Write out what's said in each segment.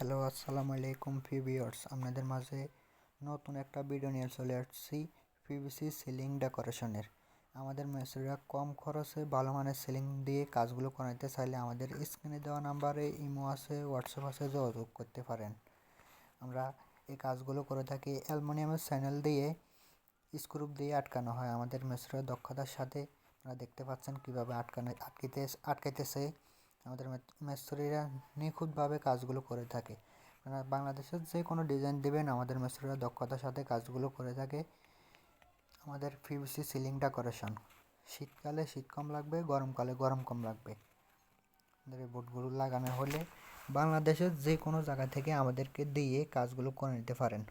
Hello, আসসালামু আলাইকুম viewers. আপনাদের মাঝে নতুন একটা ভিডিও নিয়ে চলে আসছি পিভিসি সিলিং ডেকোরেশনের। আমাদের মেসেরা কম খরচে ভালো মানের সিলিং দিয়ে কাজগুলো করাতে চাইলে আমাদের স্ক্রিনে দেওয়া নাম্বারে ইমো আছে, হোয়াটসঅ্যাপ আছে, যোগাযোগ করতে পারেন। আমরা এই কাজগুলো করে থাকি অ্যালুমিনিয়ামের চ্যানেল দিয়ে স্ক্রুপ দিয়ে আটকানো হয়। আমাদের মেসেরা দক্ষতার সাথে আপনারা দেখতে পাচ্ছেন কীভাবে আটকাইতেছে। আমাদের মিস্ত্রিরা নিখুঁতভাবে কাজগুলো করে থাকে। বাংলাদেশের যে কোনো ডিজাইন দেবেন আমাদের মিস্ত্রিরা দক্ষতার সাথে কাজগুলো করে থাকে। আমাদের পিভিসি সিলিং ডেকোরেশন শীতকালে শীত কম লাগবে, গরমকালে গরম কম লাগবে। আমাদের এই বোর্ডগুলো লাগানো হলে বাংলাদেশের যে কোনো জায়গা থেকে আমাদেরকে দিয়ে কাজগুলো করে নিতে পারেন।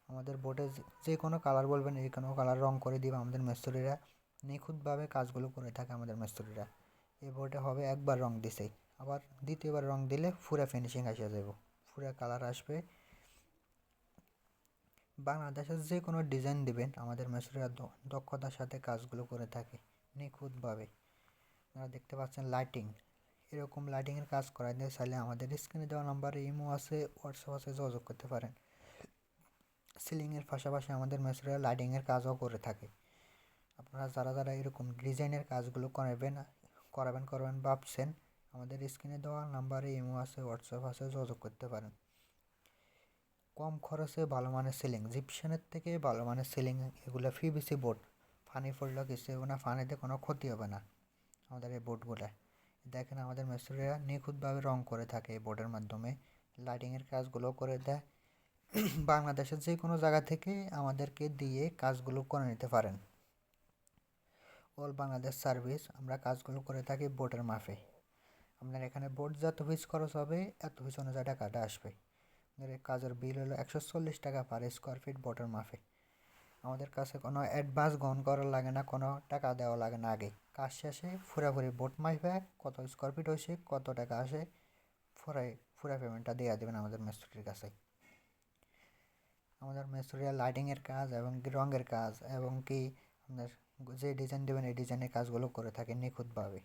আমাদের বোর্ডে যে কোনো কালার বলবেন, এই কোনো কালার রং করে দিবে। আমাদের মিস্ত্রিরা নিখুঁতভাবে কাজগুলো করে থাকে। আমাদের মিস্ত্রিরা এই বোর্ডে হবে একবার রং দিছে, আবার দ্বিতীয়বার রং দিলে পুরা ফিনিশিং আসে যাব, পুরা কালার আসবে। বাংলাদেশের যে কোনো ডিজাইন দিবেন আমাদের মিস্ত্রিরা দক্ষতার সাথে কাজগুলো করে থাকে নিখুঁতভাবে। আপনারা দেখতে পাচ্ছেন লাইটিং, এরকম লাইটিংয়ের কাজ করাইতে চাইলে আমাদের স্ক্রিনে দেওয়া নাম্বারে ইমো আছে, হোয়াটসঅ্যাপ আছে, যোগাযোগ করতে পারেন। সিলিংয়ের পাশাপাশি আমাদের মিস্ত্রিরা লাইটিংয়ের কাজও করে থাকে। আপনারা যারা এরকম ডিজাইনের কাজগুলো করবেন ভাবছেন, আমাদের স্ক্রিনে দেওয়া নাম্বারে ইমো আছে, হোয়াটসঅ্যাপ আছে, যোগাযোগ করতে পারেন। কম খরচে ভালো মানের সিলিং, জিপসানের থেকে ভালো মানের সিলিং, এগুলো পিভিসি বোর্ড। পানি পড়লেও কিছু হবে না, পানিতে কোনো ক্ষতি হবে না আমাদের এই বোর্ডগুলো। দেখেন আমাদের মিস্ত্রিরা নিখুঁতভাবে রং করে থাকে এই বোর্ডের মাধ্যমে, লাইটিংয়ের কাজগুলো করে দেয়। বাংলাদেশের যে কোনো জায়গা থেকে আমাদেরকে দিয়ে কাজগুলো করে নিতে পারেন। অল বাংলাদেশ সার্ভিস, আমরা কাজগুলো করে থাকি বোর্ডের মাপে। আপনার এখানে বোর্ড যত পিস খরচ হবে এত পিস অনুযায়ী টাকাটা আসবে। আপনার এই কাজের বিল হলো 140 টাকা পার স্কোয়ার ফিট বোর্ডের মাপে। আমাদের কাছে কোনো অ্যাডভান্স গ্রহণ করার লাগে না, কোনো টাকা দেওয়া লাগে না। আগে কাজ শেষে পুরাপুরি বোর্ড মাপে কত স্কোয়ার ফিট হয়েছে, কত টাকা আসে, পুরা পেমেন্টটা দিয়ে দেবেন আমাদের মিস্ত্রির কাছে। আমাদের মিস্ত্রিরা লাইটিংয়ের কাজ এবং রঙের কাজ এবং কি আপনার যে ডিজাইন দেবেন এই ডিজাইনের কাজগুলো করে থাকে নিখুঁতভাবে।